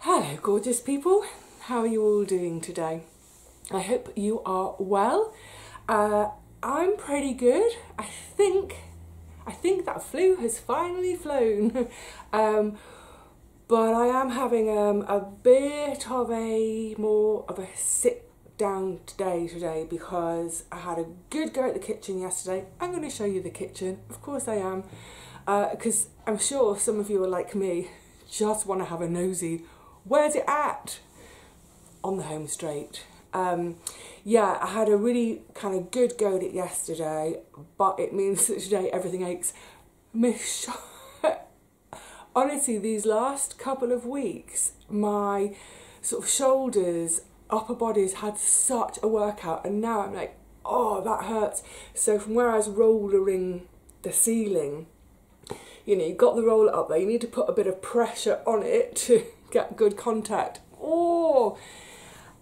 Hello gorgeous people, how are you all doing today? I hope you are well. I'm pretty good. I think that flu has finally flown. But I am having a bit of a sit down today because I had a good go at the kitchen yesterday. I'm going to show you the kitchen, of course I am, because I'm sure some of you are like me, just want to have a nosy. Where's it at? On the home straight. Yeah, I had a really kind of good go at it yesterday, but it means that today everything aches. Honestly, these last couple of weeks, my sort of shoulders, upper body's had such a workout, and now I'm like, oh, that hurts. So from where I was rollering the ceiling, you know, you've got the roller up there, you need to put a bit of pressure on it to get good contact. Oh!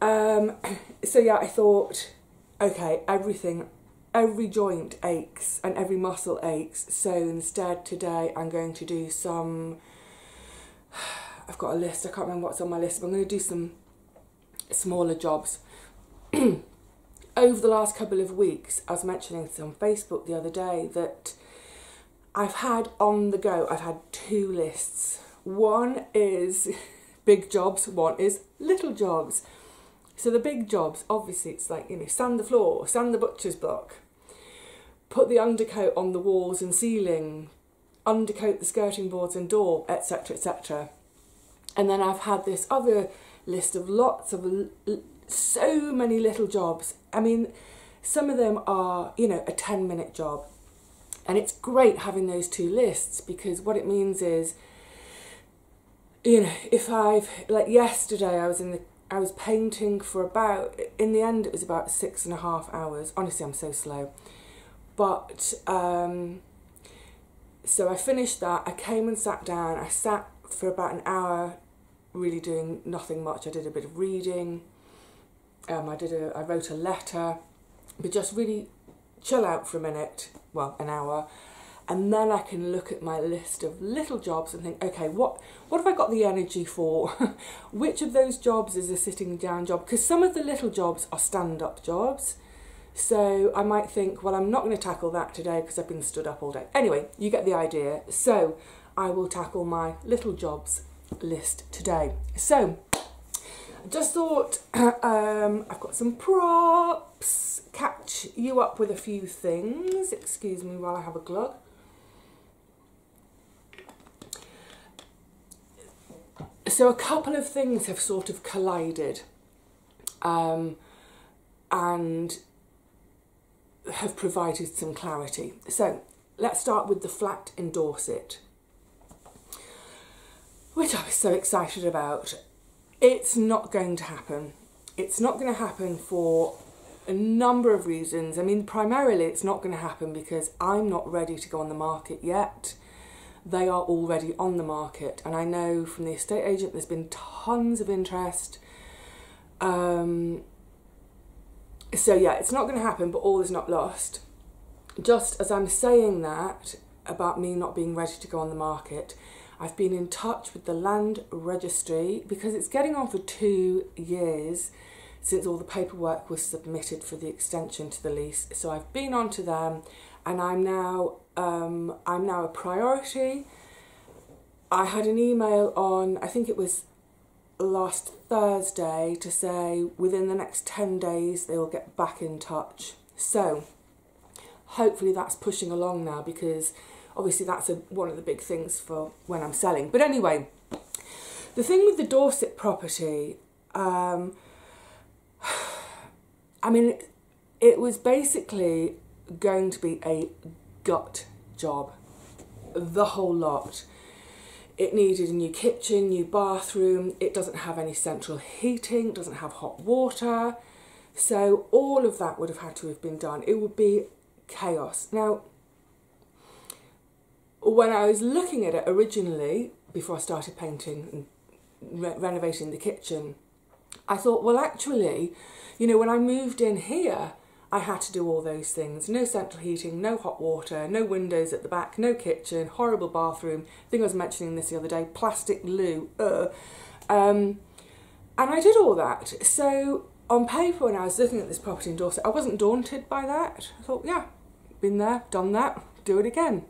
So yeah, I thought, okay, every joint aches and every muscle aches, so instead today I'm going to do some, I've got a list, I can't remember what's on my list, but I'm going to do some smaller jobs. Over the last couple of weeks, I was mentioning this on Facebook the other day, that I've had on the go, I've had two lists. One is big jobs, one is little jobs. So the big jobs, obviously it's like, you know, sand the floor, sand the butcher's block, put the undercoat on the walls and ceiling, undercoat the skirting boards and door, etc, etc. And then I've had this other list of lots of, so many little jobs. I mean, some of them are, you know, a 10-minute job. And it's great having those two lists, because what it means is, you know, if like yesterday I was painting for about, in the end it was about 6.5 hours. Honestly, I'm so slow. But, so I finished that, I came and sat down, I sat for about an hour really doing nothing much. I did a bit of reading, I wrote a letter, but just really chill out for a minute, well, an hour, and then I can look at my list of little jobs and think, okay, what have I got the energy for? Which of those jobs is a sitting down job? Because some of the little jobs are stand-up jobs. So I might think, well, I'm not going to tackle that today because I've been stood up all day. Anyway, you get the idea. So I will tackle my little jobs list today. So I just thought, I've got some props, catch you up with a few things. Excuse me while I have a glug. So a couple of things have sort of collided and have provided some clarity. So let's start with the flat in Dorset, which I was so excited about. It's not going to happen. It's not going to happen for a number of reasons. I mean, primarily it's not going to happen because I'm not ready to go on the market yet. They are already on the market, and I know from the estate agent there's been tons of interest. So yeah, it's not going to happen, but all is not lost. Just as I'm saying that about me not being ready to go on the market, I've been in touch with the land registry because it's getting on for 2 years since all the paperwork was submitted for the extension to the lease. So I've been on to them, and I'm now a priority. I had an email on, I think it was last Thursday, to say within the next 10 days they will get back in touch. So hopefully that's pushing along now, because obviously that's one of the big things for when I'm selling. But anyway, the thing with the Dorset property, I mean, it was basically going to be a gut job, the whole lot. It needed a new kitchen, new bathroom, it doesn't have any central heating, it doesn't have hot water, so all of that would have had to have been done. It would be chaos. Now, when I was looking at it originally, before I started painting and renovating the kitchen, I thought, well, actually, you know, when I moved in here, I had to do all those things. No central heating, no hot water, no windows at the back, no kitchen, horrible bathroom. I think I was mentioning this the other day, plastic loo. And I did all that. So on paper, when I was looking at this property in Dorset, I wasn't daunted by that. I thought, yeah, been there, done that, do it again.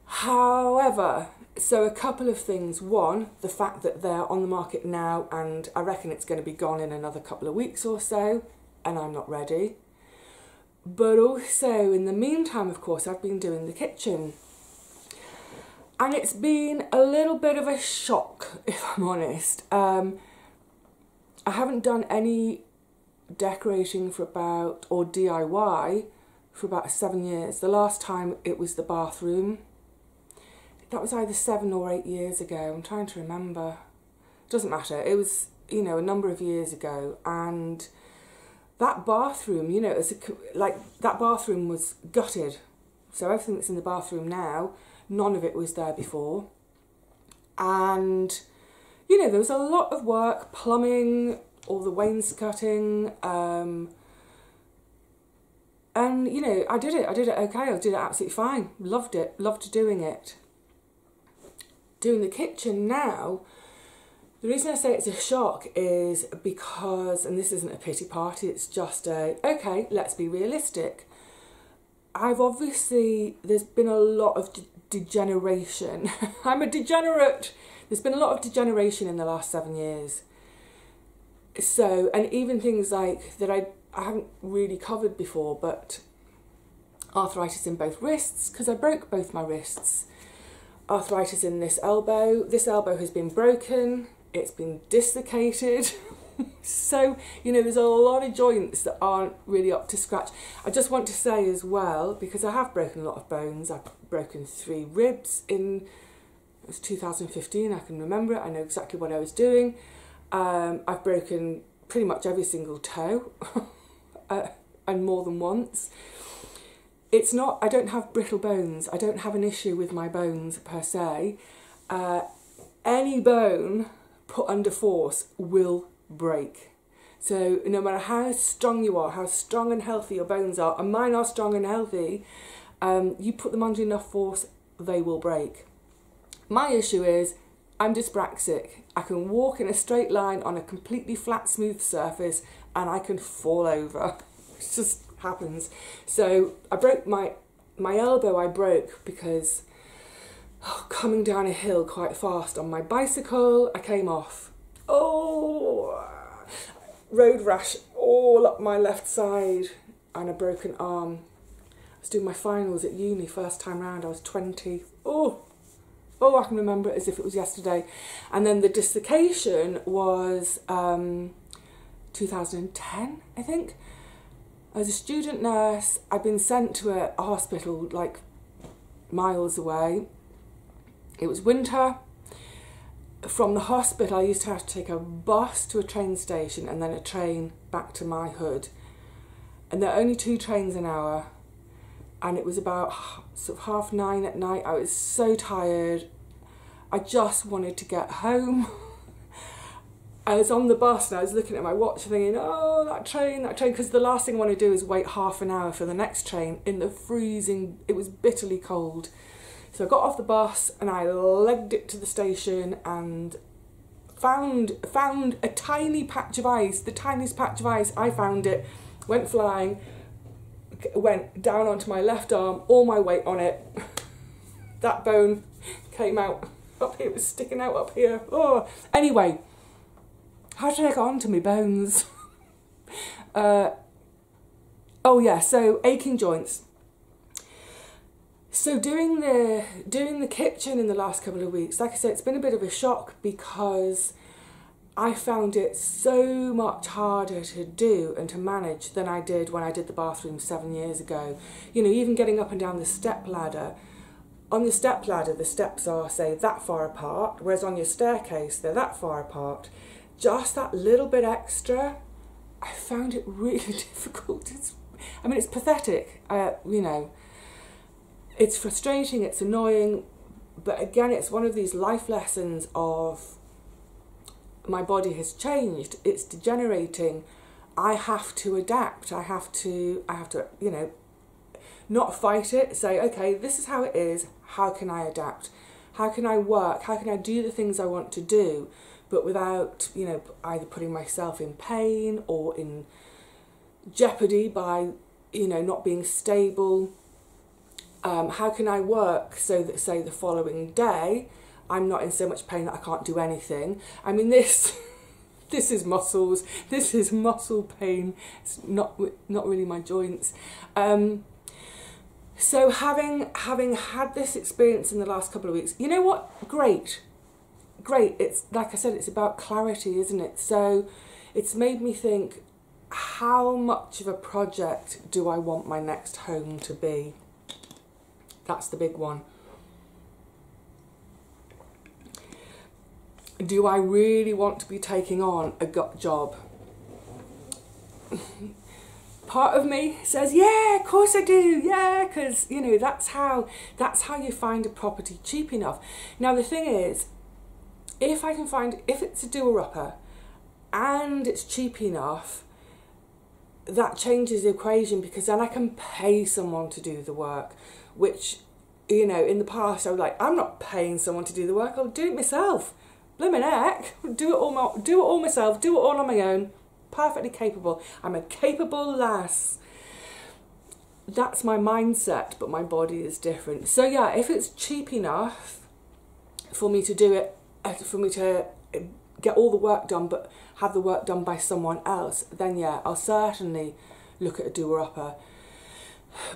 However, so a couple of things. One, the fact that they're on the market now, and I reckon it's going to be gone in another couple of weeks or so, and I'm not ready. But also, in the meantime, of course, I've been doing the kitchen. And it's been a little bit of a shock, if I'm honest. I haven't done any decorating for about, or DIY, for about 7 years. The last time it was the bathroom. That was either 7 or 8 years ago. I'm trying to remember. Doesn't matter. It was, you know, a number of years ago. And that bathroom, you know, that bathroom was gutted. So everything that's in the bathroom now, none of it was there before. And, you know, there was a lot of work, plumbing, all the wainscoting, and, you know, I did it okay, I did it absolutely fine, loved doing it. Doing the kitchen now, the reason I say it's a shock is because, and this isn't a pity party, it's just okay, let's be realistic. There's been a lot of degeneration. I'm a degenerate. There's been a lot of degeneration in the last 7 years. So, and even things like that I haven't really covered before, but arthritis in both wrists, because I broke both my wrists. Arthritis in this elbow. This elbow has been broken. It's been dislocated. So, you know, there's a lot of joints that aren't really up to scratch. I just want to say as well, because I have broken a lot of bones. I've broken 3 ribs it was 2015, I can remember it. I know exactly what I was doing. I've broken pretty much every single toe, and more than once. I don't have brittle bones. I don't have an issue with my bones per se. Any bone put under force will break. So no matter how strong you are, how strong and healthy your bones are, and mine are strong and healthy, you put them under enough force, they will break. My issue is I'm dyspraxic. I can walk in a straight line on a completely flat, smooth surface and I can fall over. It just happens. So I broke my elbow. I broke because coming down a hill quite fast on my bicycle, I came off. Road rash all up my left side and a broken arm. I was doing my finals at uni first time round. I was 20. I can remember it as if it was yesterday. And then the dislocation was 2010, I think. I was a student nurse. I'd been sent to a hospital like miles away. It was winter. From the hospital, I used to have to take a bus to a train station and then a train back to my hood. And there are only 2 trains an hour. And it was about sort of 9:30 at night. I was so tired. I just wanted to get home. I was on the bus and I was looking at my watch thinking, that train, because the last thing I want to do is wait half an hour for the next train in the freezing, it was bitterly cold. So I got off the bus and I legged it to the station and found a tiny patch of ice, the tiniest patch of ice. I found it, went flying, went down onto my left arm, all my weight on it. That bone came out up here, it was sticking out up here. Anyway, how did I get onto my bones? So aching joints. So doing the kitchen in the last couple of weeks, like I said, it's been a bit of a shock because I found it so much harder to do and to manage than I did when I did the bathroom 7 years ago. You know, even getting up and down the step ladder. On the step ladder, the steps are, say, that far apart, whereas on your staircase, they're that far apart. Just that little bit extra, I found it really difficult. It's pathetic, you know. It's frustrating, it's annoying, but again, it's one of these life lessons of my body has changed, it's degenerating, I have to adapt, I have to, you know, not fight it, say, okay, this is how it is, how can I adapt? How can I work? How can I do the things I want to do, but without, you know, either putting myself in pain or in jeopardy by, you know, not being stable? How can I work so that, say, the following day I'm not in so much pain that I can't do anything? I mean, this this is muscles. This is muscle pain. It's not really my joints. So having had this experience in the last couple of weeks, you know what? Great. It's like I said, it's about clarity, isn't it? So it's made me think, how much of a project do I want my next home to be? That's the big one. Do I really want to be taking on a gut job? Part of me says, yeah, of course I do, yeah, because, you know, that's how you find a property cheap enough. Now the thing is, if it's a doer-upper and it's cheap enough, that changes the equation, because then I can pay someone to do the work, which, you know, in the past I was like, I'm not paying someone to do the work, I'll do it myself. Blimmin' heck, do it all myself, do it all on my own. Perfectly capable. I'm a capable lass. That's my mindset, but my body is different. So yeah, if it's cheap enough for me to do it, for me to get all the work done, but have the work done by someone else, then yeah, I'll certainly look at a doer-upper.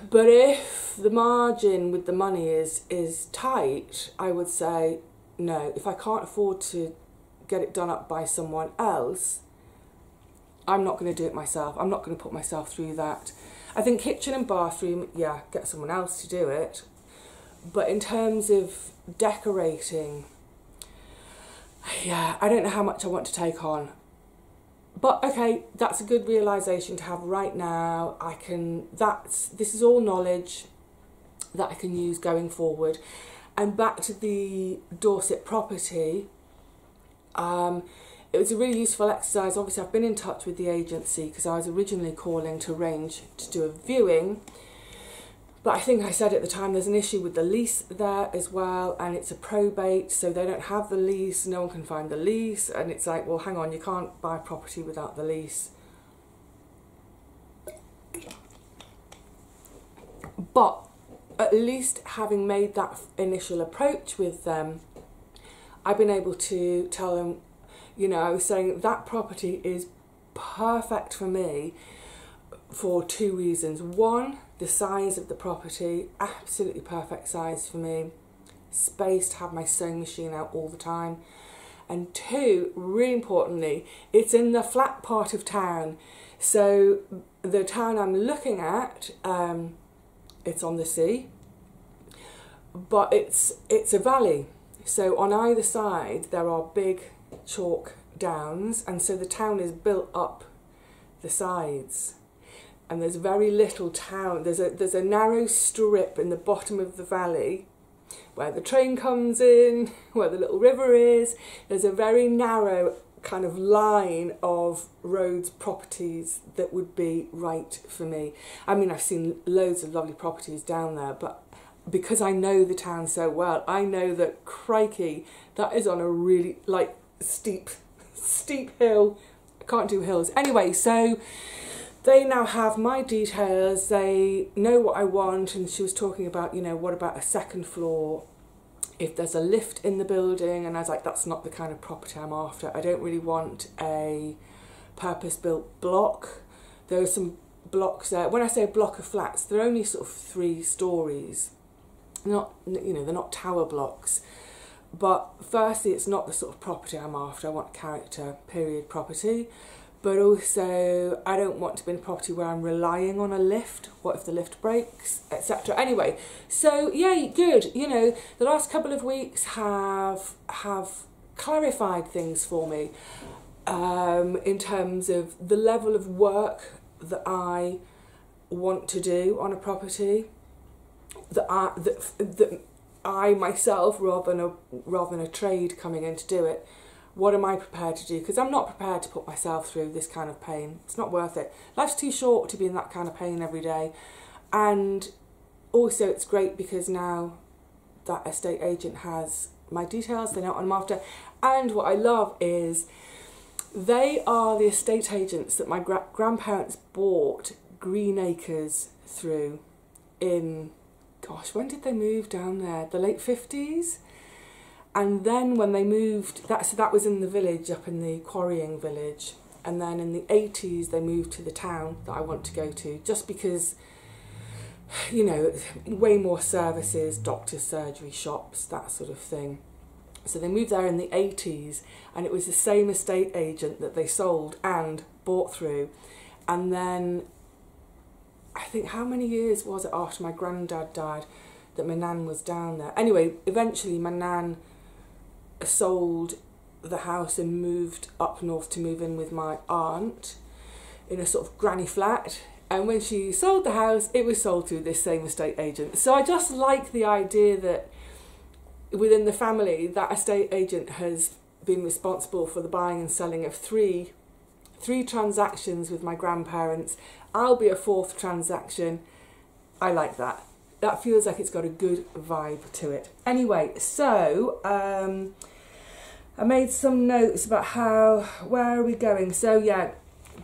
But if the margin with the money is tight, I would say no. If I can't afford to get it done up by someone else, I'm not going to do it myself. I'm not going to put myself through that. I think kitchen and bathroom, yeah, get someone else to do it. But in terms of decorating, yeah, I don't know how much I want to take on. But okay, that's a good realisation to have right now. This is all knowledge that I can use going forward. And back to the Dorset property, it was a really useful exercise. Obviously, I've been in touch with the agency because I was originally calling to arrange to do a viewing. But I think I said at the time there's an issue with the lease there as well, and it's a probate, so they don't have the lease, no one can find the lease, and it's like, well, hang on, you can't buy property without the lease. But at least having made that initial approach with them, I've been able to tell them, you know, I was saying that property is perfect for me for two reasons. One, the size of the property, absolutely perfect size for me. Space to have my sewing machine out all the time. And two, really importantly, it's in the flat part of town. So the town I'm looking at, it's on the sea, but it's a valley. So on either side there are big chalk downs, and so the town is built up the sides. And there's very little town. There's a narrow strip in the bottom of the valley where the train comes in, where the little river is. There's a very narrow kind of line of roads, properties that would be right for me. I mean, I've seen loads of lovely properties down there, but because I know the town so well, I know that, crikey, that is on a really, like, steep hill. I can't do hills. Anyway, so they now have my details, they know what I want, and she was talking about, you know, what about a second floor, if there's a lift in the building, and I was like, that's not the kind of property I'm after. I don't really want a purpose-built block. There are some blocks there. When I say a block of flats, they're only sort of 3 stories. Not, you know, they're not tower blocks. But firstly, it's not the sort of property I'm after. I want character, period property. But also, I don't want to be in a property where I'm relying on a lift. What if the lift breaks, etc. Anyway, so yeah, good. You know, the last couple of weeks have clarified things for me in terms of the level of work that I want to do on a property. That I myself, rather than a trade coming in to do it. What am I prepared to do? Because I'm not prepared to put myself through this kind of pain. It's not worth it. Life's too short to be in that kind of pain every day. And also it's great because now that estate agent has my details, they know what I'm after. And what I love is they are the estate agents that my grandparents bought Green Acres through in, gosh, when did they move down there? The late 50s? And then when they moved, that was in the village, up in the quarrying village. And then in the 80s, they moved to the town that I want to go to, just because, you know, way more services, doctors, surgery, shops, that sort of thing. So they moved there in the 80s, and it was the same estate agent that they sold and bought through. And then, I think, how many years was it after my granddad died that my nan was down there? Anyway, eventually my nan sold the house and moved up north to move in with my aunt in a sort of granny flat. And when she sold the house, it was sold through this same estate agent. So I just like the idea that within the family, that estate agent has been responsible for the buying and selling of three transactions with my grandparents. I'll be a fourth transaction. I like that. That feels like it's got a good vibe to it. Anyway, so I made some notes about where are we going. So yeah,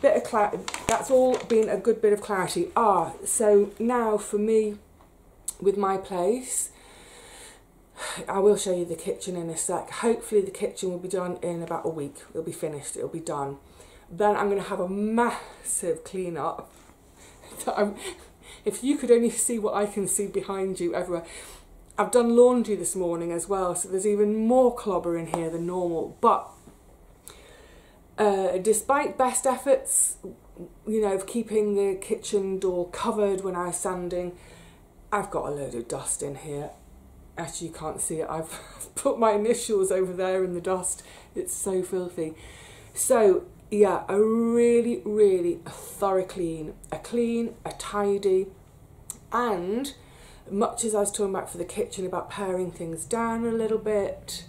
bit of clarity. That's all been a good bit of clarity. So now for me, with my place, I will show you the kitchen in a sec. Hopefully the kitchen will be done in about a week. It'll be finished, it'll be done. Then I'm going to have a massive clean up. If you could only see what I can see behind you everywhere. I've done laundry this morning as well, so there's even more clobber in here than normal. But despite best efforts, you know, of keeping the kitchen door covered when I was sanding, I've got a load of dust in here. Actually, you can't see it. I've put my initials over there in the dust. It's so filthy. So yeah, a really, really thorough clean. A tidy. And much as I was talking about for the kitchen, about paring things down a little bit,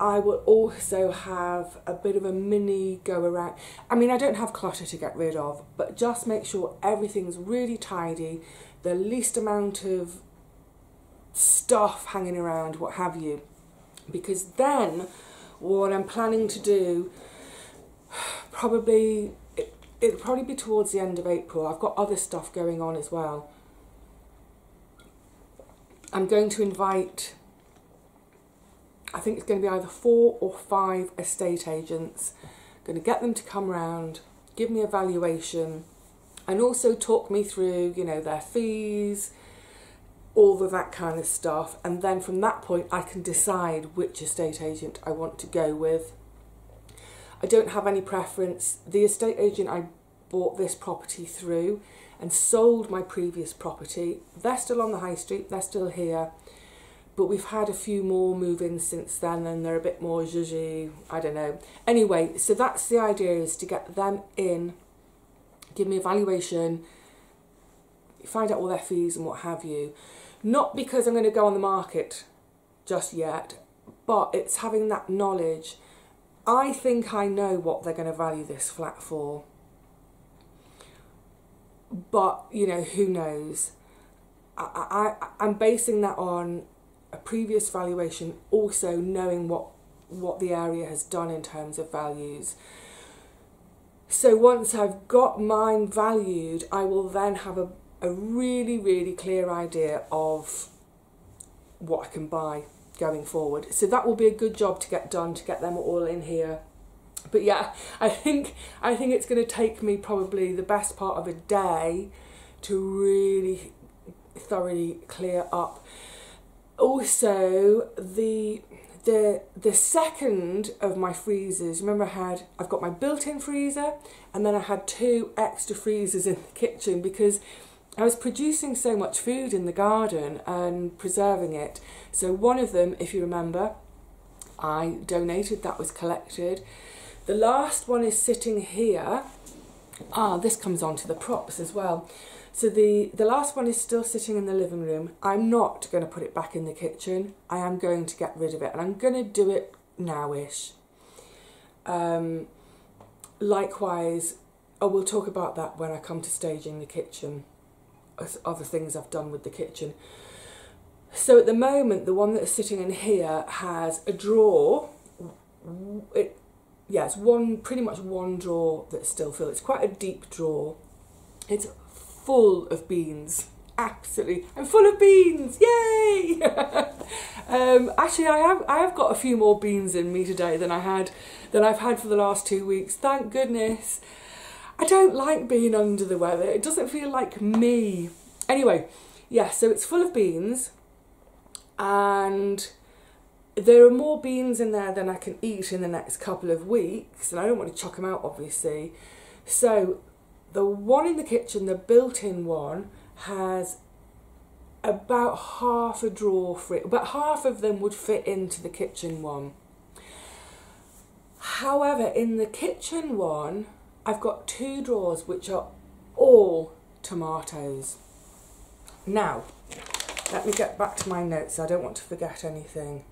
I will also have a bit of a mini go around. I mean, I don't have clutter to get rid of, but just make sure everything's really tidy, the least amount of stuff hanging around, what have you. Because then what I'm planning to do, it'll probably be towards the end of April. I've got other stuff going on as well. I'm going to invite, I think it's going to be either 4 or 5 estate agents. I'm going to get them to come round, give me a valuation, and also talk me through, you know, their fees, all of that kind of stuff. And then from that point, I can decide which estate agent I want to go with. I don't have any preference. The estate agent I bought this property through and sold my previous property, they're still on the high street, they're still here, but we've had a few more move-ins since then and they're a bit more zhuzhy, I don't know. Anyway, so that's the idea, is to get them in, give me a valuation, find out all their fees and what have you. Not because I'm going to go on the market just yet, but it's having that knowledge. I think I know what they're going to value this flat for. But, you know, who knows? I'm basing that on a previous valuation, also knowing what the area has done in terms of values. So once I've got mine valued, I will then have a really, really clear idea of what I can buy going forward. So that will be a good job to get done, to get them all in here. But yeah, I think it's going to take me probably the best part of a day to really thoroughly clear up. Also, the second of my freezers, remember I've got my built-in freezer, and then I had 2 extra freezers in the kitchen because I was producing so much food in the garden and preserving it. So one of them, if you remember, I donated, that was collected. The last one is sitting here. This comes on to the props as well. So the last one is still sitting in the living room. I'm not going to put it back in the kitchen. I am going to get rid of it, and I'm going to do it now-ish. Likewise, we'll talk about that when I come to staging the kitchen, other things I've done with the kitchen. So at the moment, the one that's sitting in here has a drawer. It's pretty much one drawer that's still filled. It's quite a deep drawer. It's full of beans. Absolutely, I'm full of beans! Yay! Actually, I have got a few more beans in me today than I've had for the last 2 weeks. Thank goodness. I don't like being under the weather. It doesn't feel like me. Anyway, yeah. So it's full of beans, and there are more beans in there than I can eat in the next couple of weeks, and I don't want to chuck them out, obviously. So the one in the kitchen, the built-in one, has about half a drawer for it. About half of them would fit into the kitchen one. However, in the kitchen one, I've got 2 drawers which are all tomatoes. Now, let me get back to my notes. I don't want to forget anything.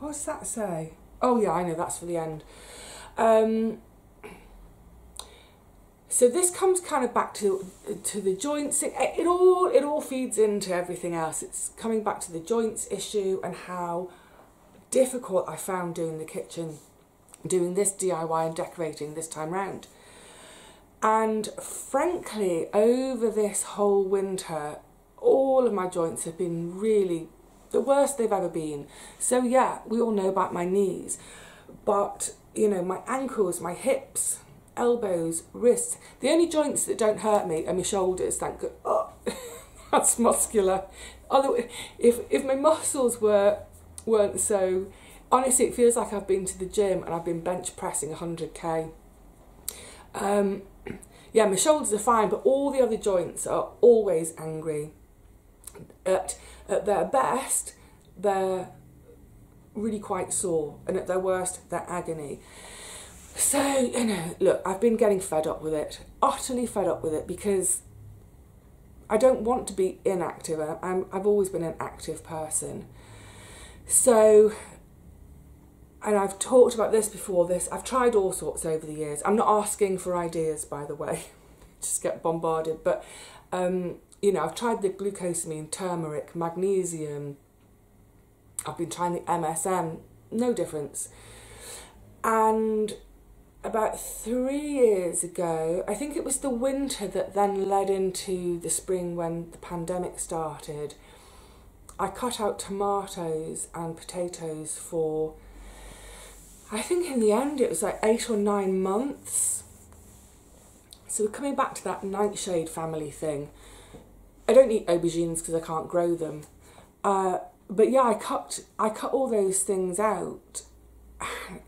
What does that say? Oh yeah, I know, that's for the end. So this comes kind of back to the joints. It all feeds into everything else. It's coming back to the joints issue and how difficult I found doing the kitchen, doing this DIY and decorating this time round. And frankly, over this whole winter, all of my joints have been really the worst they've ever been. So yeah, we all know about my knees, but you know, my ankles, my hips, elbows, wrists. The only joints that don't hurt me are my shoulders, thank God. Oh, that's muscular. Although if my muscles weren't so, honestly, it feels like I've been to the gym and I've been bench pressing 100k. Yeah, my shoulders are fine, but all the other joints are always angry. At their best, they're really quite sore, and at their worst, they're agony. So, you know, look, I've been getting fed up with it, utterly fed up with it, because I don't want to be inactive. I've always been an active person. So, and I've talked about this before, I've tried all sorts over the years. I'm not asking for ideas, by the way, just get bombarded, but, you know, I've tried the glucosamine, turmeric, magnesium, I've been trying the MSM, no difference. And about 3 years ago, I think it was the winter that then led into the spring when the pandemic started, I cut out tomatoes and potatoes for, I think in the end it was like 8 or 9 months. So we're coming back to that nightshade family thing. I don't eat aubergines because I can't grow them. But yeah, I cut all those things out.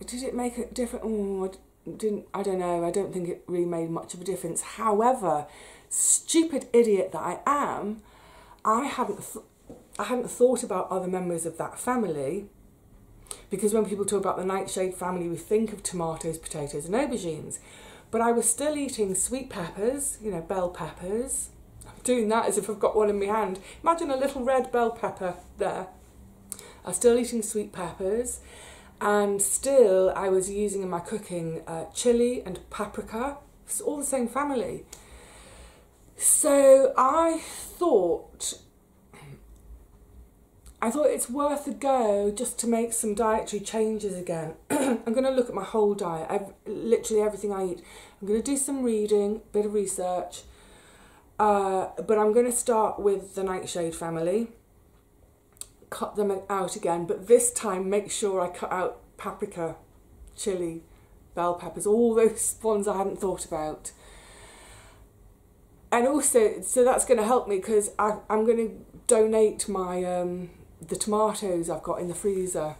Did it make a difference? Oh, I don't know. I don't think it really made much of a difference. However, stupid idiot that I am, I hadn't thought about other members of that family, because when people talk about the nightshade family, we think of tomatoes, potatoes and aubergines. But I was still eating sweet peppers, you know, bell peppers. I'm doing that as if I've got one in my hand. Imagine a little red bell pepper there. I was still eating sweet peppers, and still I was using in my cooking chili and paprika. It's all the same family. So I thought it's worth a go just to make some dietary changes again. I'm going to look at my whole diet, literally everything I eat. I'm going to do some reading, a bit of research, but I'm going to start with the nightshade family, cut them out again, but this time make sure I cut out paprika, chili, bell peppers, all those ones I hadn't thought about. And also, so that's going to help me, because I'm going to donate my the tomatoes I've got in the freezer.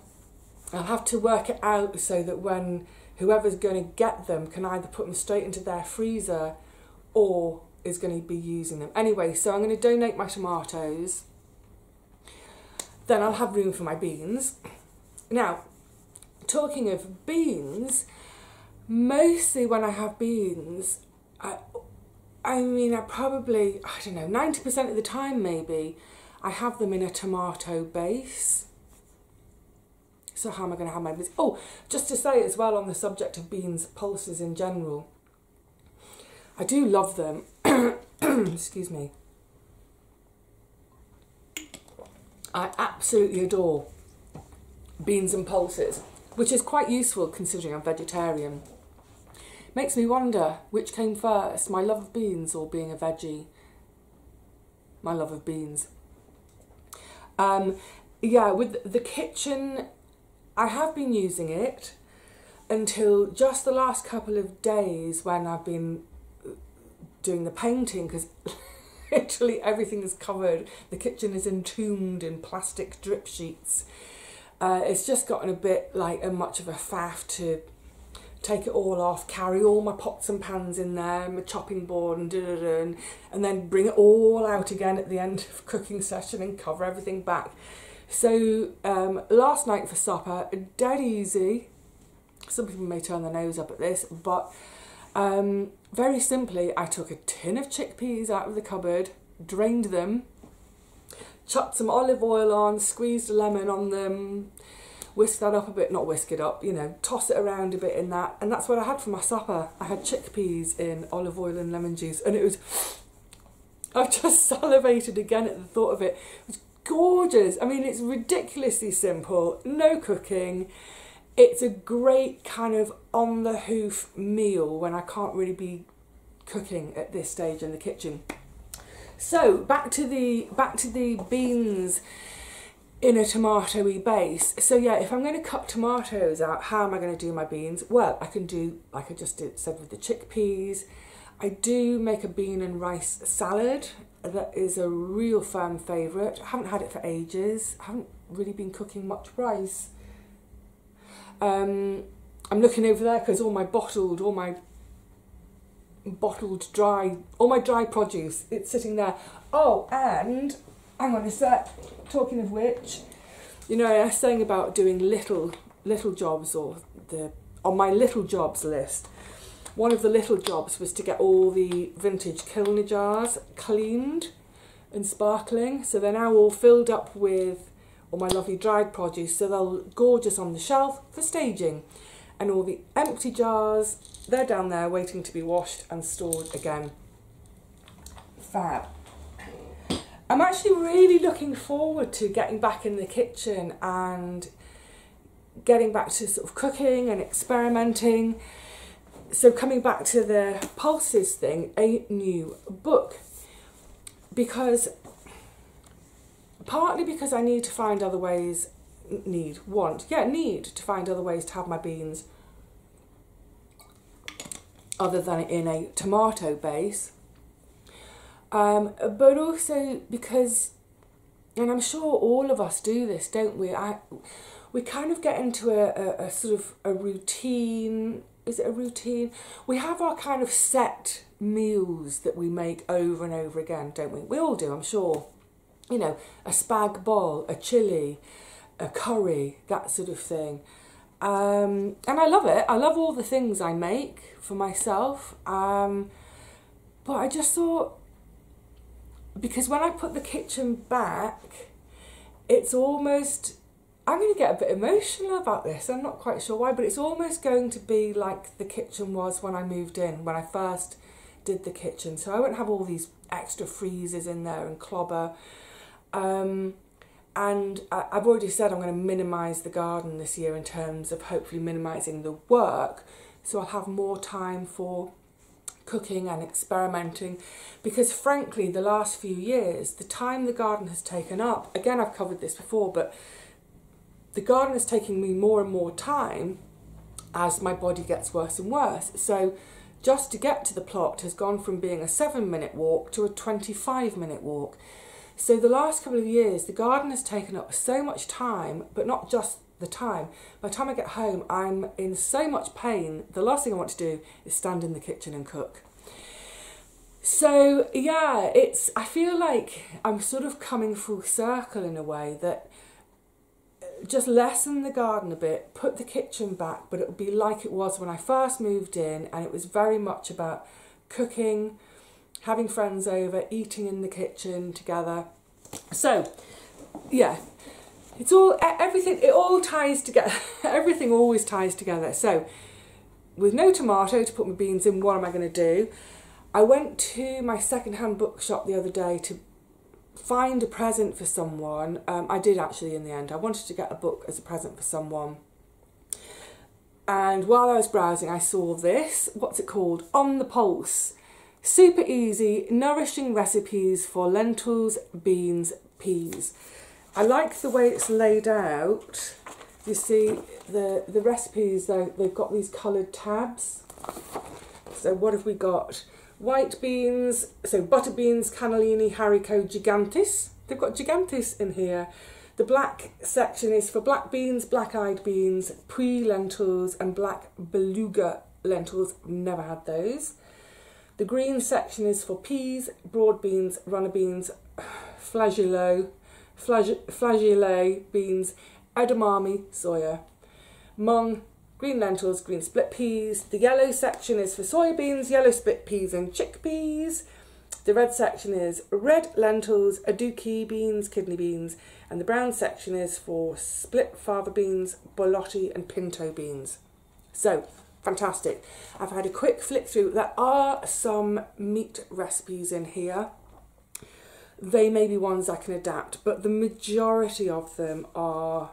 I'll have to work it out so that when whoever's going to get them can either put them straight into their freezer or is going to be using them. Anyway, so I'm going to donate my tomatoes. Then I'll have room for my beans. Now, talking of beans, mostly when I have beans, I mean, I probably, I don't know, 90% of the time maybe, I have them in a tomato base. So how am I going to have my beans? Oh, just to say as well on the subject of beans, pulses in general, I do love them. Excuse me. I absolutely adore beans and pulses, which is quite useful considering I'm vegetarian. Makes me wonder which came first, my love of beans or being a veggie. My love of beans. Yeah, with the kitchen, I have been using it until just the last couple of days when I've been doing the painting, because literally everything is covered. The kitchen is entombed in plastic drip sheets. It's just gotten a bit like much of a faff to take it all off, carry all my pots and pans in there, my chopping board and then bring it all out again at the end of cooking session and cover everything back. So last night for supper, dead easy. Some people may turn their nose up at this, but very simply, I took a tin of chickpeas out of the cupboard, drained them, chucked some olive oil on, squeezed a lemon on them, whisk that up a bit, not whisk it up, you know, toss it around a bit in that, and that's what I had for my supper. I had chickpeas in olive oil and lemon juice, and it was, I just salivated again at the thought of it. It was gorgeous. I mean, it's ridiculously simple, no cooking. It's a great kind of on the hoof meal when I can't really be cooking at this stage in the kitchen. So back to the beans in a tomatoey base. So yeah, if I'm going to cut tomatoes out, how am I going to do my beans? Well, I can do like I just said with the chickpeas. I do make a bean and rice salad. That is a real firm favourite. I haven't had it for ages. I haven't really been cooking much rice. I'm looking over there because all my dry produce, it's sitting there. Oh, and hang on a sec, talking of which, you know, I was saying about doing little jobs, or on my little jobs list, one of the little jobs was to get all the vintage Kilner jars cleaned and sparkling, so they're now all filled up with all my lovely dried produce, so they're gorgeous on the shelf for staging. And all the empty jars, they're down there waiting to be washed and stored again. Fab. I'm actually really looking forward to getting back in the kitchen and getting back to sort of cooking and experimenting. So coming back to the pulses thing, a new book. Partly because I need to find other ways, need to find other ways to have my beans other than in a tomato base. But also because, and I'm sure all of us do this, don't we? We kind of get into a sort of a routine. Is it a routine? We have our kind of set meals that we make over and over again, don't we? We all do, I'm sure. You know, a spag bol, a chilli, a curry, that sort of thing. And I love it. I love all the things I make for myself. But I just thought, because when I put the kitchen back, it's almost, I'm going to get a bit emotional about this. I'm not quite sure why, but it's almost going to be like the kitchen was when I moved in, when I first did the kitchen. So I won't have all these extra freezers in there and clobber. And I've already said I'm going to minimise the garden this year in terms of hopefully minimising the work. So I'll have more time for cooking and experimenting, because frankly the last few years, the time the garden has taken up, again I've covered this before, but the garden is taking me more and more time as my body gets worse and worse. So just to get to the plot has gone from being a 7-minute walk to a 25-minute walk. So the last couple of years, the garden has taken up so much time, but not just the time. By the time I get home, I'm in so much pain. The last thing I want to do is stand in the kitchen and cook. So yeah, I feel like I'm sort of coming full circle in a way, that just lessen the garden a bit, put the kitchen back, but it would be like it was when I first moved in, and it was very much about cooking, having friends over, eating in the kitchen together. So, yeah, it's all, everything, it all ties together. Everything always ties together. So, with no tomato to put my beans in, what am I going to do? I went to my second-hand bookshop the other day to find a present for someone. I did actually in the end. I wanted to get a book as a present for someone. And while I was browsing, I saw this. What's it called? On the Pulse. Super easy, nourishing recipes for lentils, beans, peas. I like the way it's laid out. You see the recipes, they've got these coloured tabs. So what have we got? White beans, so butter beans, cannellini, haricot, gigantis. They've got gigantis in here. The black section is for black beans, black-eyed beans, pui lentils and black beluga lentils. Never had those. The green section is for peas, broad beans, runner beans, flageolet beans, edamame, soya, mung, green lentils, green split peas. The yellow section is for soybeans, yellow split peas and chickpeas. The red section is red lentils, aduki beans, kidney beans, and the brown section is for split fava beans, borlotti and pinto beans. So, fantastic. I've had a quick flick through. There are some meat recipes in here. They may be ones I can adapt, but the majority of them are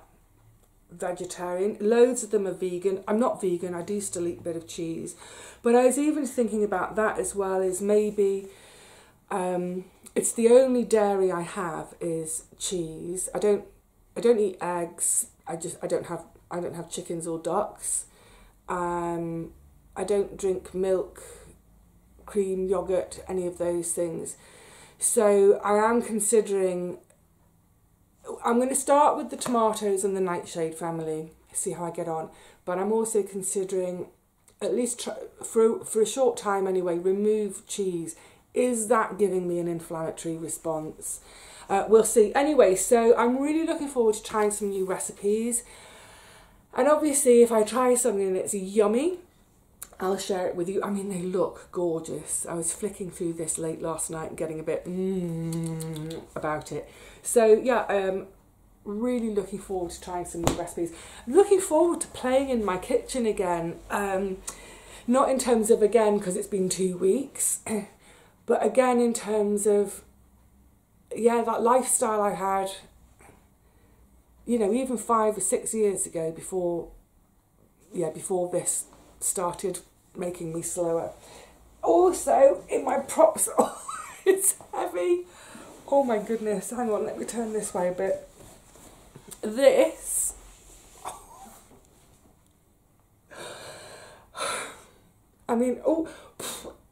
vegetarian. Loads of them are vegan. I'm not vegan, I do still eat a bit of cheese. But I was even thinking about that as well, is maybe it's the only dairy I have is cheese. I don't eat eggs. I don't have chickens or ducks. I don't drink milk, cream, yogurt, any of those things. So I am considering, I'm going to start with the tomatoes and the nightshade family, see how I get on. But I'm also considering, at least for a short time anyway, remove cheese. Is that giving me an inflammatory response? We'll see. Anyway, so I'm really looking forward to trying some new recipes. And obviously, if I try something and it's yummy, I'll share it with you. I mean, they look gorgeous. I was flicking through this late last night and getting a bit about it. So yeah, really looking forward to trying some new recipes. Looking forward to playing in my kitchen again. Not in terms of, again, because it's been 2 weeks, but again in terms of, yeah, that lifestyle I had, you know, even 5 or 6 years ago, before this started making me slower. Also, in my props, it's heavy. Oh my goodness, hang on, let me turn this way a bit. This, I mean, oh,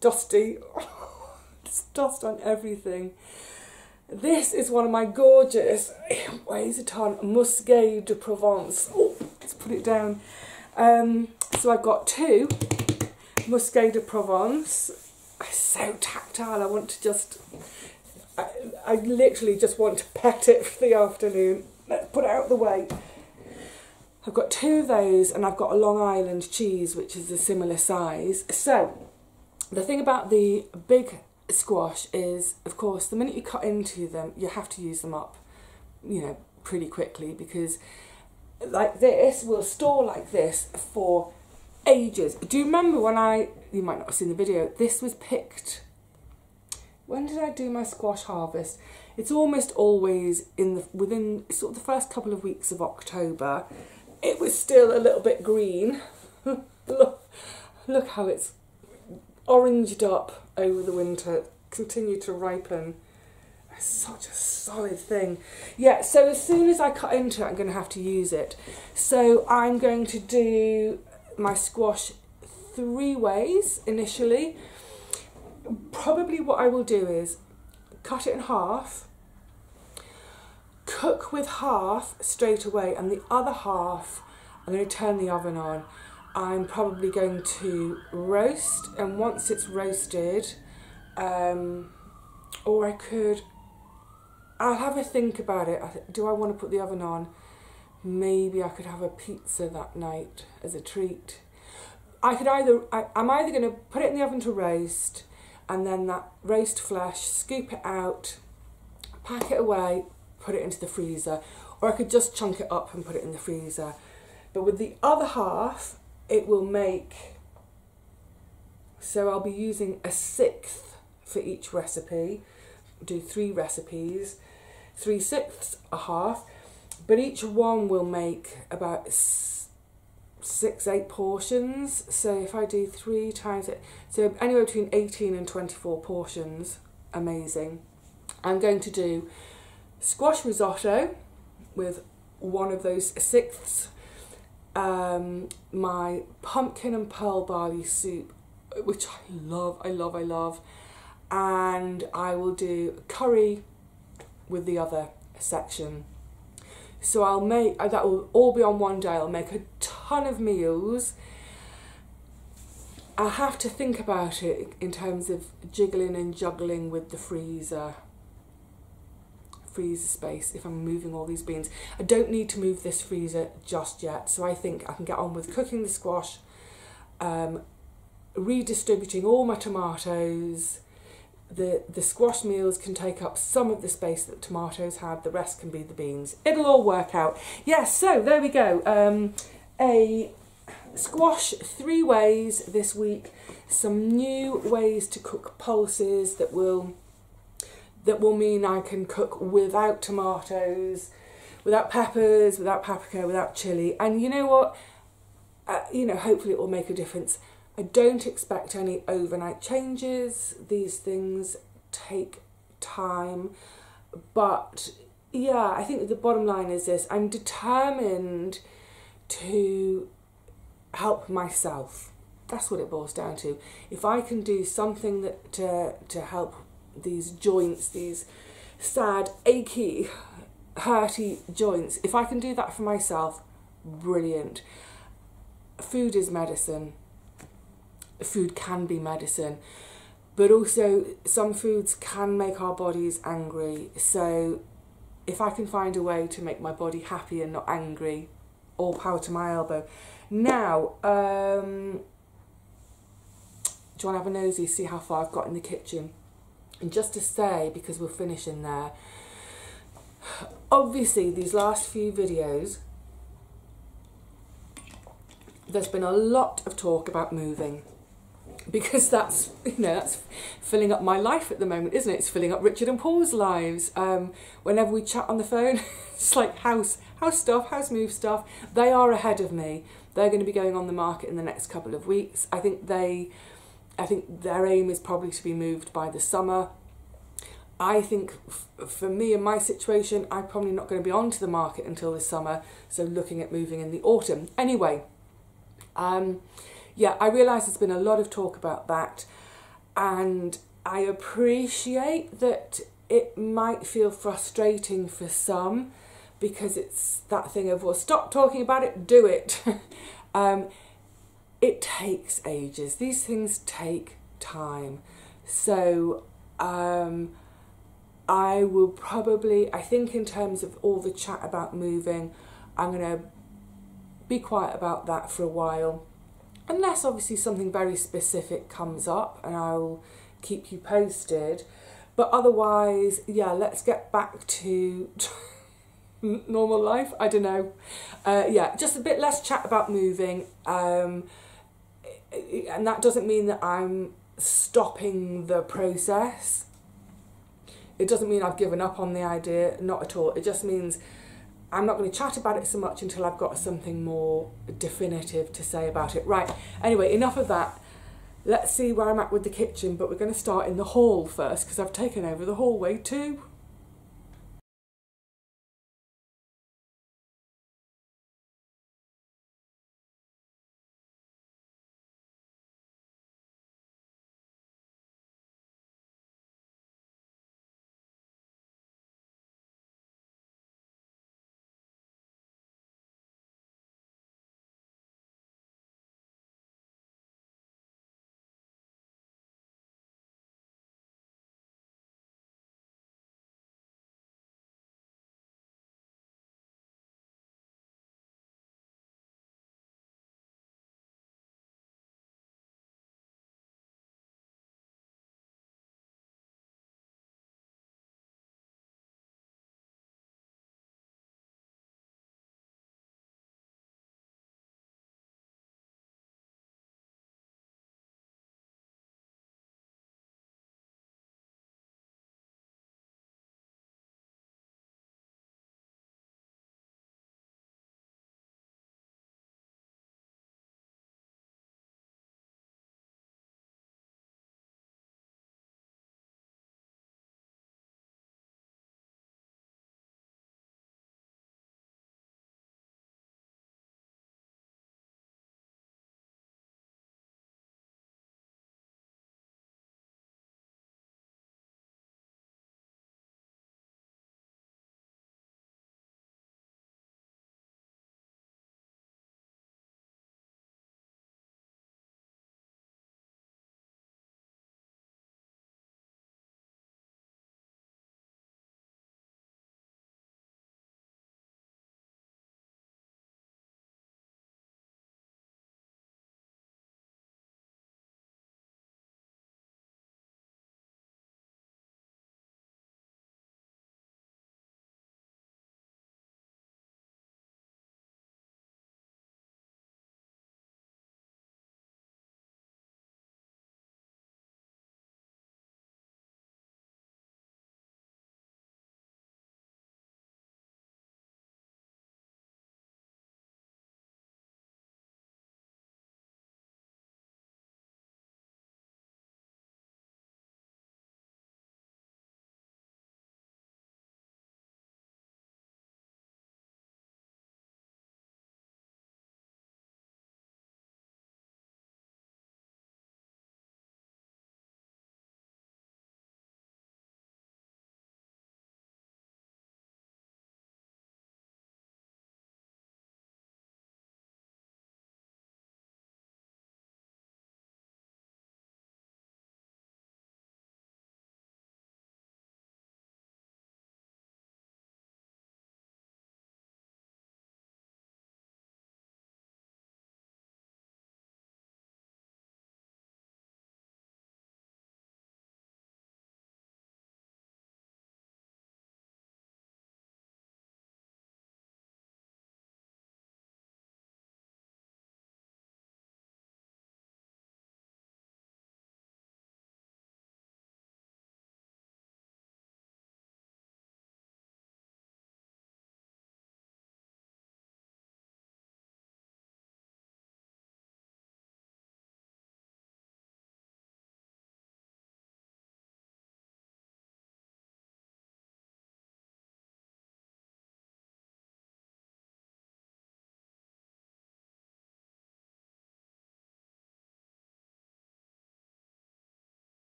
dusty. There's dust on everything. This is one of my gorgeous, it weighs a ton, Muscat de Provence. Oh, let's put it down. So I've got 2 Muscat de Provence. It's so tactile, I want to just, I literally just want to pet it for the afternoon. Let's put it out of the way. I've got 2 of those, and I've got a Long Island cheese, which is a similar size. So, the thing about the big squash is, of course, the minute you cut into them, you have to use them up, you know, pretty quickly, because like this will store like this for ages. Do you remember when you might not have seen the video, this was picked, when did I do my squash harvest? It's almost always within sort of the first couple of weeks of October. It was still a little bit green. Look how it's oranged up over the winter, continue to ripen. It's such a solid thing. Yeah, so as soon as I cut into it, I'm going to have to use it. So I'm going to do my squash 3 ways initially. Probably what I will do is cut it in half, cook with half straight away, and the other half I'm going to turn the oven on. I'm probably going to roast, and once it's roasted, or I'll have a think about it. Do I want to put the oven on? Maybe I could have a pizza that night as a treat. I'm either going to put it in the oven to roast, and then that roast flesh, scoop it out, pack it away, put it into the freezer, or I could just chunk it up and put it in the freezer. But with the other half, it will make, so I'll be using a 1/6 for each recipe. do 3 recipes, 3/6, a half, but each one will make about 6-8 portions. So if I do 3 times it, so anywhere between 18 and 24 portions. Amazing. I'm going to do squash risotto with one of those 6ths, my pumpkin and pearl barley soup, which I love, and I will do curry with the other section. So I'll make, that will all be on one day. I'll make a ton of meals. I have to think about it in terms of jiggling and juggling with the freezer space if I'm moving all these beans. I don't need to move this freezer just yet, so I think I can get on with cooking the squash, redistributing all my tomatoes. The squash meals can take up some of the space that tomatoes have, the rest can be the beans. It'll all work out. Yes, so there we go. A squash 3 ways this week. Some new ways to cook pulses that will mean I can cook without tomatoes, without peppers, without paprika, without chilli. And you know what? Hopefully it will make a difference. I don't expect any overnight changes. These things take time. But yeah, I think the bottom line is this. I'm determined to help myself. That's what it boils down to. If I can do something that to help these joints, these sad, achy, hurty joints, if I can do that for myself, brilliant. Food is medicine. Food can be medicine, but also some foods can make our bodies angry. So if I can find a way to make my body happy and not angry, all power to my elbow. Now, do you want to have a nosy, see how far I've got in the kitchen? And just to say, because we're finishing there, obviously these last few videos, there's been a lot of talk about moving, because that's filling up my life at the moment, isn't it? It's filling up Richard and Paul's lives. Whenever we chat on the phone, it's like house move stuff. They are ahead of me. They're going to be going on the market in the next couple of weeks. I think their aim is probably to be moved by the summer. I think for me in my situation, I'm probably not going to be onto the market until the summer, so looking at moving in the autumn. Anyway, yeah, I realise there's been a lot of talk about that, and I appreciate that it might feel frustrating for some, because it's that thing of, well, stop talking about it, do it. It takes ages. These things take time. So I will probably, I think in terms of all the chat about moving, I'm going to be quiet about that for a while. Unless obviously something very specific comes up, and I'll keep you posted. But otherwise, yeah, let's get back to normal life. I don't know. Yeah, just a bit less chat about moving. And that doesn't mean that I'm stopping the process. It doesn't mean I've given up on the idea, not at all. It just means I'm not going to chat about it so much until I've got something more definitive to say about it. Right, anyway, enough of that. Let's see where I'm at with the kitchen, but we're going to start in the hall first, because I've taken over the hallway too.